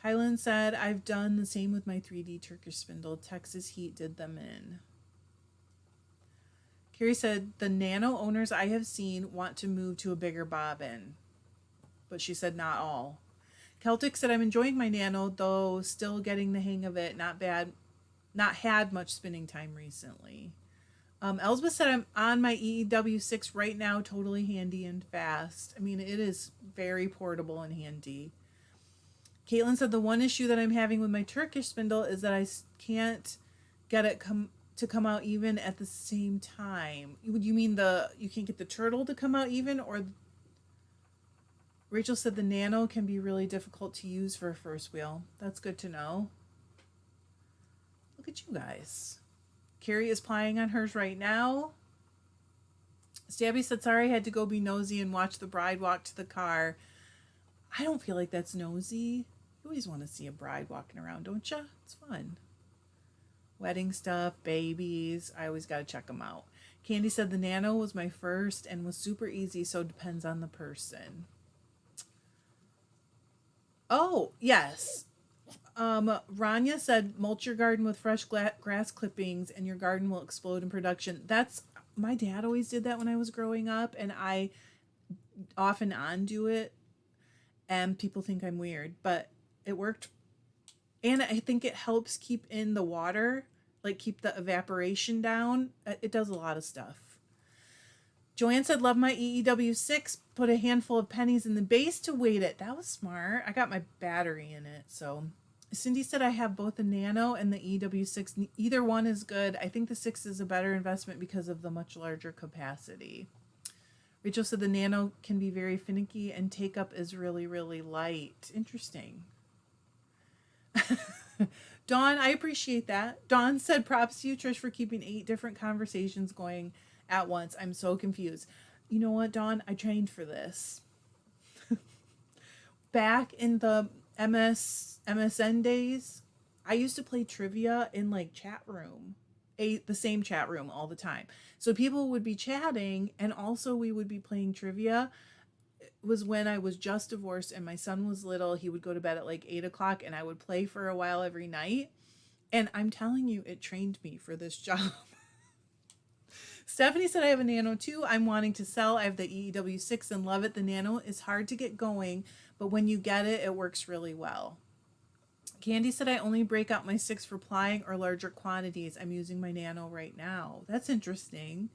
Kylan said, I've done the same with my 3D Turkish spindle. Texas heat did them in. Carrie said, the Nano owners I have seen want to move to a bigger bobbin. But she said not all. Celtic said, I'm enjoying my Nano, though still getting the hang of it. Not bad. Not had much spinning time recently. Elsbeth said, I'm on my EEW6 right now, totally handy and fast. I mean, it is very portable and handy. Caitlin said, the one issue that I'm having with my Turkish spindle is that I can't get it to come out even at the same time. You mean you can't get the turtle to come out even? Or Rachel said the Nano can be really difficult to use for a first wheel. That's good to know. Look at you guys. Carrie is plying on hers right now. Stabby said, sorry, I had to go be nosy and watch the bride walk to the car. I don't feel like that's nosy. You always want to see a bride walking around, don't you? It's fun. Wedding stuff, babies. I always got to check them out. Candy said the Nano was my first and was super easy, so it depends on the person. Oh, yes. Rania said, mulch your garden with fresh grass clippings and your garden will explode in production. My dad always did that when I was growing up, and I off and on do it, and people think I'm weird, but it worked. And I think it helps keep in the water, like keep the evaporation down. It does a lot of stuff. Joanne said, love my EEW6, put a handful of pennies in the base to weight it. That was smart. I got my battery in it, so... Cindy said, I have both the Nano and the EW6. Either one is good. I think the 6 is a better investment because of the much larger capacity. Rachel said the Nano can be very finicky and take up is really, really light. Interesting. Dawn, I appreciate that. Dawn said, props to you, Trish, for keeping 8 different conversations going at once. I'm so confused. You know what, Dawn? I trained for this. Back in the MSN days, I used to play trivia in like chat room, the same chat room all the time. So people would be chatting and also we would be playing trivia. It was when I was just divorced and my son was little. He would go to bed at like 8 o'clock and I would play for a while every night. And I'm telling you, it trained me for this job. Stephanie said, I have a Nano too. I'm wanting to sell. I have the EEW6 and love it. The Nano is hard to get going, but when you get it, it works really well. Candy said, I only break out my 6 for plying or larger quantities. I'm using my Nano right now. That's interesting.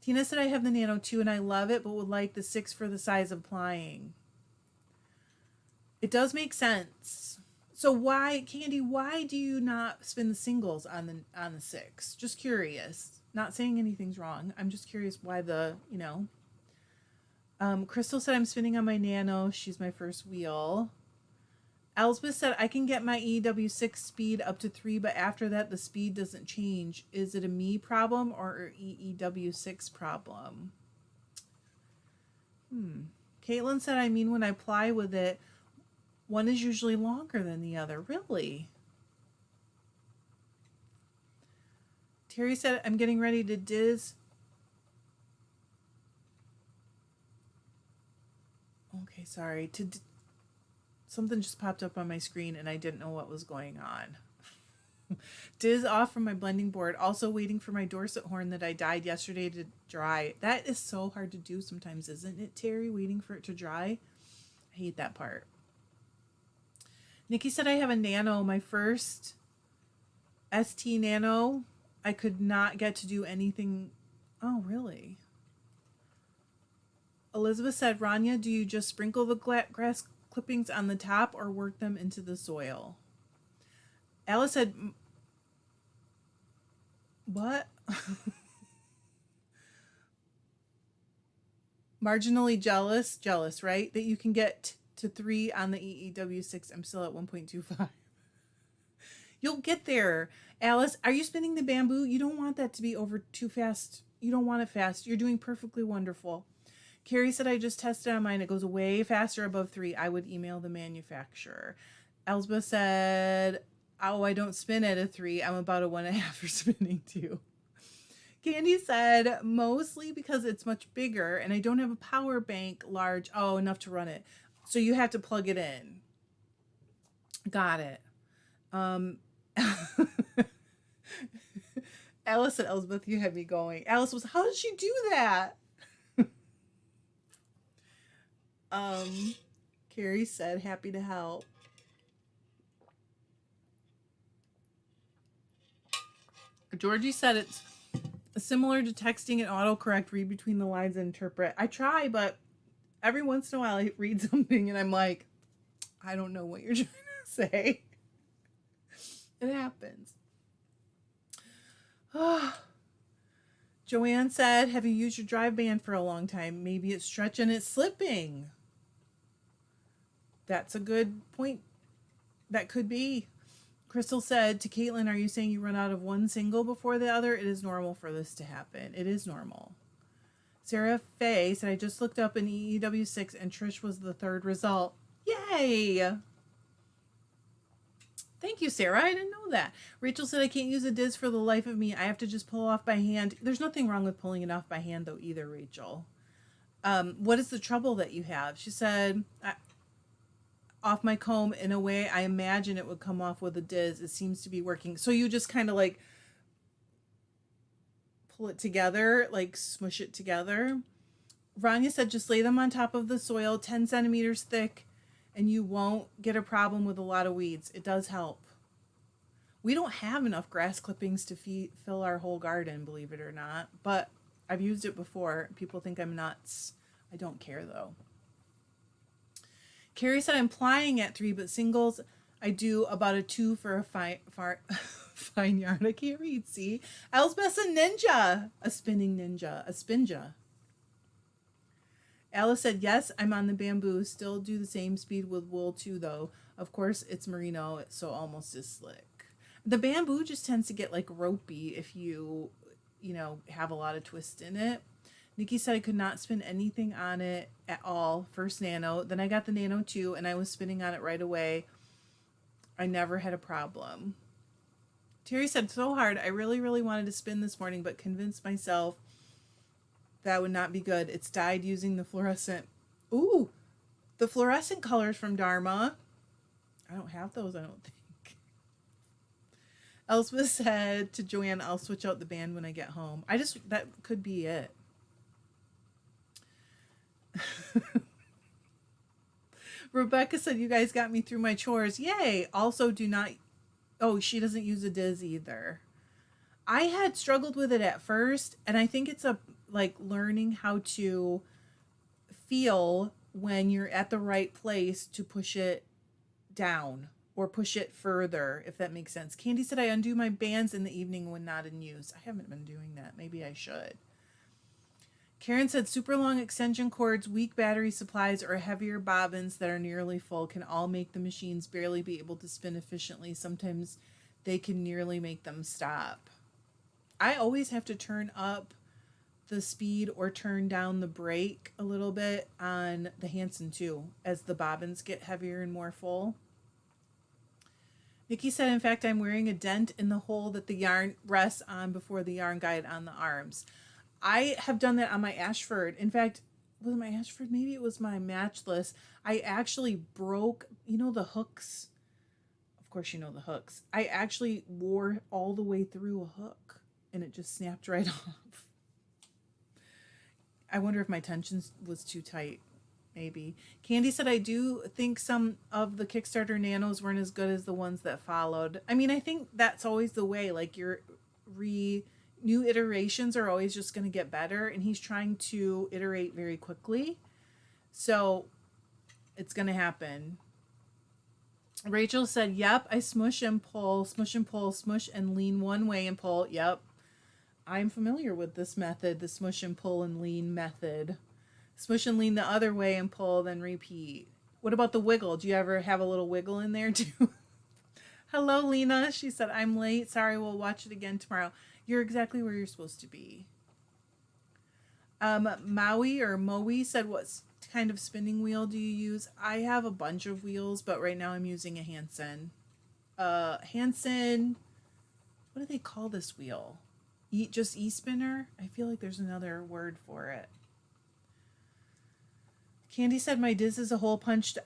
Tina said, I have the Nano too and I love it, but would like the 6 for the size of plying. It does make sense. So Candy, why do you not spin the singles on the 6? Just curious. Not saying anything's wrong. I'm just curious why Crystal said, I'm spinning on my Nano. She's my first wheel. Elsbeth said, I can get my EW6 speed up to 3, but after that, the speed doesn't change. Is it a me problem or an EEW6 problem? Caitlin said, I mean, when I ply with it, one is usually longer than the other. Really? Terry said, I'm getting ready to Diz. Okay, sorry. Something just popped up on my screen and I didn't know what was going on. Diz off from my blending board. Also waiting for my Dorset horn that I dyed yesterday to dry. That is so hard to do sometimes, isn't it, Terry? Waiting for it to dry. I hate that part. Nikki said, I have a Nano. My first ST Nano. I could not get to do anything. Oh, really? Elizabeth said, Rania, do you just sprinkle the grass clippings on the top or work them into the soil? Alice said, what? Marginally jealous, right? That you can get to 3 on the EEW6. I'm still at 1.25. You'll get there. Alice, are you spinning the bamboo? You don't want that to be over too fast. You don't want it fast. You're doing perfectly wonderful. Carrie said, I just tested on mine. It goes way faster above 3. I would email the manufacturer. Elsbeth said, oh, I don't spin at a 3. I'm about a 1.5 for spinning too. Candy said, mostly because it's much bigger and I don't have a power bank large. Oh, enough to run it. So you have to plug it in. Got it. Alice and Elsbeth, you had me going. Alice was, how did she do that? Carrie said, happy to help. Georgie said it's similar to texting and autocorrect, read between the lines and interpret. I try, but every once in a while I read something and I'm like, I don't know what you're trying to say. It happens. Joanne said, have you used your drive band for a long time? Maybe it's stretching, it's slipping. That's a good point. That could be. Crystal said to Caitlin, are you saying you run out of one single before the other? It is normal for this to happen. It is normal. Sarah Faye said, I just looked up in EEW6 and Trish was the third result. Yay! Thank you, Sarah. I didn't know that. Rachel said, I can't use a Diz for the life of me. I have to just pull off by hand. There's nothing wrong with pulling it off by hand, though, either, Rachel. What is the trouble that you have? She said, off my comb, in a way, I imagine it would come off with a Diz. It seems to be working. So you just kind of like pull it together, like smush it together. Rania said, just lay them on top of the soil, 10 centimeters thick, and you won't get a problem with a lot of weeds. It does help. We don't have enough grass clippings to fill our whole garden, believe it or not. But I've used it before. People think I'm nuts. I don't care, though. Carrie said, I'm plying at 3, but singles, I do about a 2 for a fine yarn. I can't read, see? Elsbeth's a ninja. A spinning ninja. A spinja. Alice said, yes, I'm on the bamboo. Still do the same speed with wool too, though. Of course, it's merino, so almost as slick. The bamboo just tends to get like ropey if you have a lot of twist in it. Nikki said I could not spin anything on it at all. First Nano. Then I got the Nano 2 and I was spinning on it right away. I never had a problem. Terry said, so hard. I really, really wanted to spin this morning, but convinced myself that would not be good. It's dyed using the fluorescent. Ooh, the fluorescent colors from Dharma. I don't have those, I don't think. Elspeth said to Joanne, I'll switch out the band when I get home. That could be it. Rebecca said, you guys got me through my chores. Yay. Also do not, she doesn't use a Diz either. I had struggled with it at first, and I think it's learning how to feel when you're at the right place to push it down or push it further, if that makes sense. Candy said, I undo my bands in the evening when not in use. I haven't been doing that. Maybe I should. Karen said, super long extension cords, weak battery supplies, or heavier bobbins that are nearly full can all make the machines barely be able to spin efficiently. Sometimes they can nearly make them stop. I always have to turn up the speed or turn down the brake a little bit on the Hanson too, as the bobbins get heavier and more full. Nikki said, in fact, I'm wearing a dent in the hole that the yarn rests on before the yarn guide on the arms. I have done that on my Ashford. In fact, was it my Ashford? Maybe it was my Matchless. I actually broke, the hooks. Of course, you know the hooks. I actually wore all the way through a hook and it just snapped right off. I wonder if my tension was too tight. Maybe. Candy said, I do think some of the Kickstarter Nanos weren't as good as the ones that followed. I mean, I think that's always the way. Like your new iterations are always just going to get better. And he's trying to iterate very quickly. So it's going to happen. Rachel said, yep, I smush and pull, smush and pull, smush and lean one way and pull. Yep. I'm familiar with this method, the smush and pull and lean method. Smush and lean the other way and pull, then repeat. What about the wiggle? Do you ever have a little wiggle in there too? Hello, Lena. She said, I'm late. Sorry, we'll watch it again tomorrow. You're exactly where you're supposed to be. Maui or Moe said, what kind of spinning wheel do you use? I have a bunch of wheels, but right now I'm using a Hanson. Hanson, what do they call this wheel? Just e-spinner? I feel like there's another word for it. Candy said, my Diz is a hole punched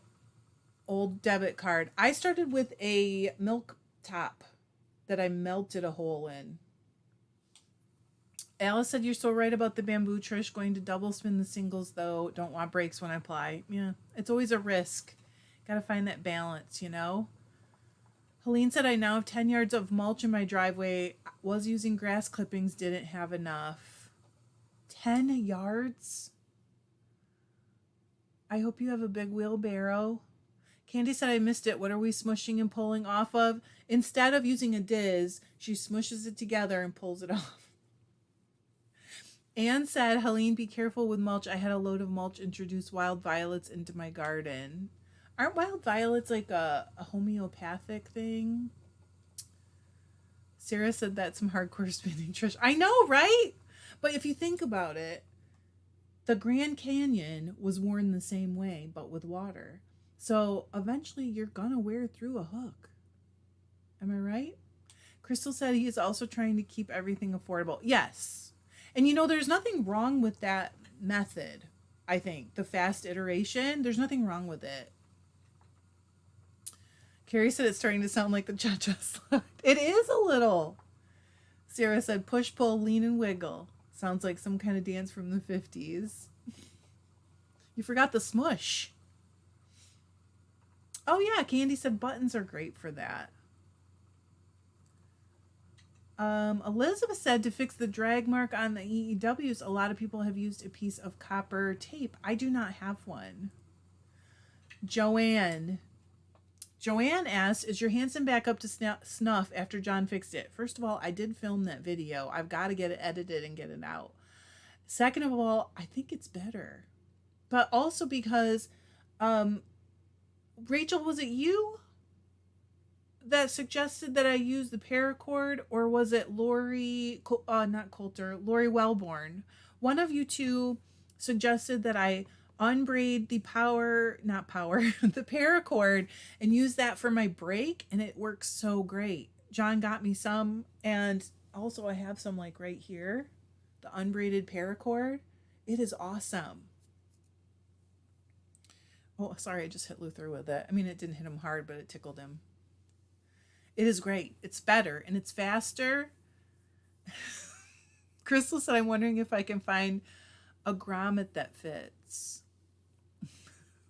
old debit card. I started with a milk top that I melted a hole in. Alice said, you're so right about the bamboo, Trish. Going to double spin the singles, though. Don't want breaks when I apply. Yeah, it's always a risk. Gotta find that balance, you know? Helene said, I now have 10 yards of mulch in my driveway. Was using grass clippings, didn't have enough. 10 yards? I hope you have a big wheelbarrow. Candy said, I missed it. What are we smushing and pulling off of? Instead of using a Diz, she smushes it together and pulls it off. Anne said, Helene, be careful with mulch. I had a load of mulch introduce wild violets into my garden. Aren't wild violets like a homeopathic thing? Sarah said that's some hardcore spinning, Trish. I know, right? But if you think about it, the Grand Canyon was worn the same way, but with water. So eventually you're going to wear through a hook. Am I right? Crystal said he is also trying to keep everything affordable. Yes. And you know, there's nothing wrong with that method, I think. The fast iteration, there's nothing wrong with it. Carrie said it's starting to sound like the cha-cha slide. It is a little. Sarah said push, pull, lean, and wiggle. Sounds like some kind of dance from the 50s. You forgot the smush. Oh yeah, Candy said buttons are great for that. Elizabeth said to fix the drag mark on the EEWs, a lot of people have used a piece of copper tape. I do not have one. Joanne asked, is your Hanson back up to snuff after John fixed it? First of all, I did film that video. I've got to get it edited and get it out. Second of all, I think it's better. But also because, Rachel, was it you that suggested that I use the paracord, or was it Lori, not Coulter, Lori Wellborn? One of you two suggested that I unbraid the the paracord and use that for my brake, and it works so great. John got me some, and also I have some like right here, the unbraided paracord. It is awesome. Oh, sorry, I just hit Luther with it. I mean, it didn't hit him hard, but it tickled him. It is great. It's better and it's faster. Crystal said, I'm wondering if I can find a grommet that fits.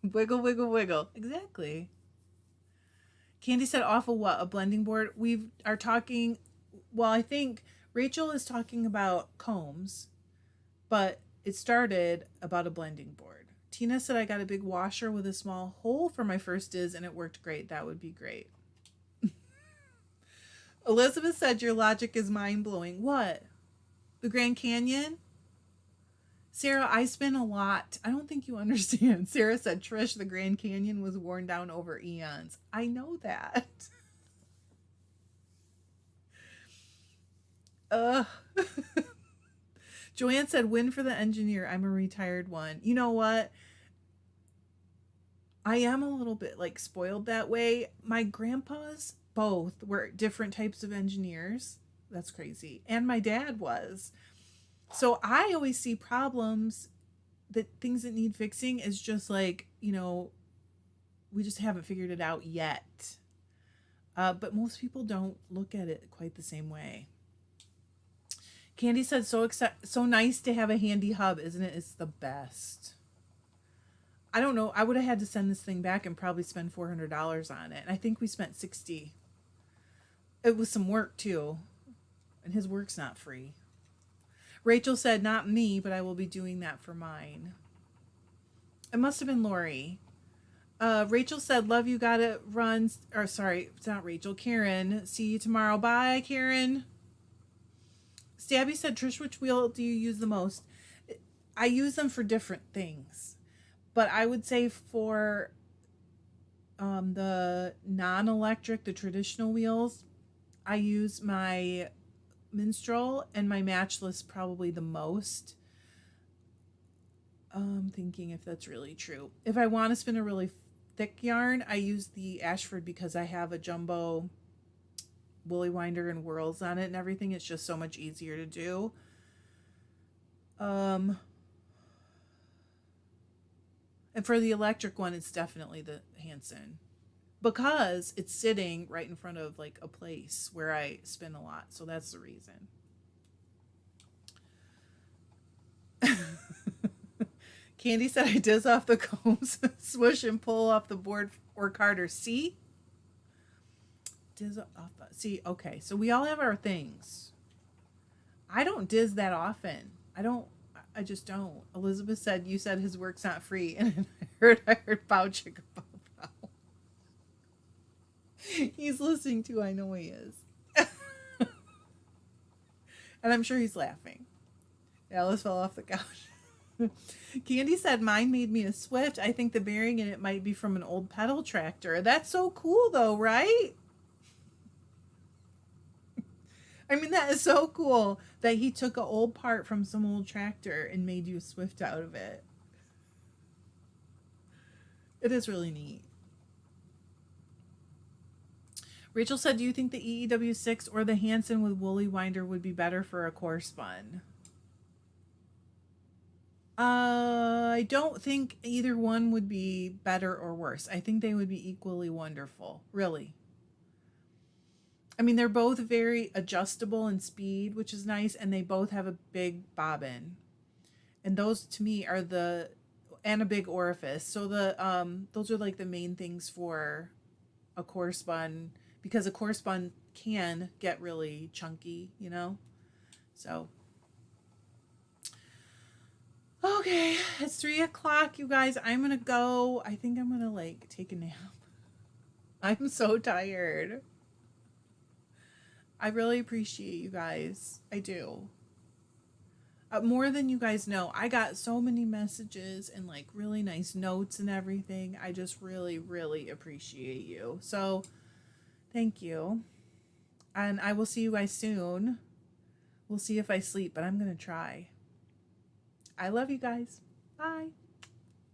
Wiggle, wiggle, wiggle. Exactly. Candy said, off of what? A blending board? Are talking, well, I think Rachel is talking about combs, but it started about a blending board. Tina said, I got a big washer with a small hole for my first Diz and it worked great. That would be great. Elizabeth said, your logic is mind-blowing. What? The Grand Canyon? Sarah, I spin a lot. I don't think you understand. Sarah said, Trish, the Grand Canyon was worn down over eons. I know that. Joanne said, win for the engineer. I'm a retired one. You know what? I am a little bit like spoiled that way. My grandpas both were different types of engineers. That's crazy. And my dad was. So I always see problems, that things that need fixing is just like, you know, we just haven't figured it out yet. But most people don't look at it quite the same way. Candy said, so nice to have a handy hub, isn't it? It's the best. I don't know. I would have had to send this thing back and probably spend $400 on it. And I think we spent $60. It was some work too. And his work's not free. Rachel said, not me, but I will be doing that for mine. It must have been Lori. Rachel said, love you, gotta run. Or sorry, it's not Rachel. Karen, see you tomorrow. Bye, Karen. Stabby said, Trish, which wheel do you use the most? I use them for different things. But I would say for the non-electric, the traditional wheels, I use my Minstrel and my Matchless probably the most. I'm thinking if that's really true. If I want to spin a really thick yarn, I use the Ashford because I have a jumbo woolly winder and whirls on it and everything. It's just so much easier to do. And for the electric one, it's definitely the Hanson, because it's sitting right in front of like a place where I spin a lot. So that's the reason. Candy said I diz off the combs, swoosh and pull off the board or Carter. See? Diz off. See, okay. So we all have our things. I don't diz that often. I just don't. Elizabeth said, you said his work's not free. And I heard Pow Chicka Pow Pow. He's listening too. I know he is. And I'm sure he's laughing. Alice fell off the couch. Candy said, mine made me a Swift. I think the bearing in it might be from an old pedal tractor. That's so cool, though, right? I mean, that is so cool that he took an old part from some old tractor and made you a Swift out of it. It is really neat. Rachel said, do you think the EEW6 or the Hanson with woolly winder would be better for a core spun? I don't think either one would be better or worse. I think they would be equally wonderful, really. I mean, they're both very adjustable in speed, which is nice, and they both have a big bobbin. And those to me are and a big orifice. So those are like the main things for a core spun, because a core spun can get really chunky, you know? So okay, it's 3 o'clock, you guys. I'm gonna go. I think I'm gonna like take a nap. I'm so tired. I really appreciate you guys. I do. More than you guys know. I got so many messages and like really nice notes and everything. I just really, really appreciate you. So thank you. And I will see you guys soon. We'll see if I sleep, but I'm going to try. I love you guys. Bye.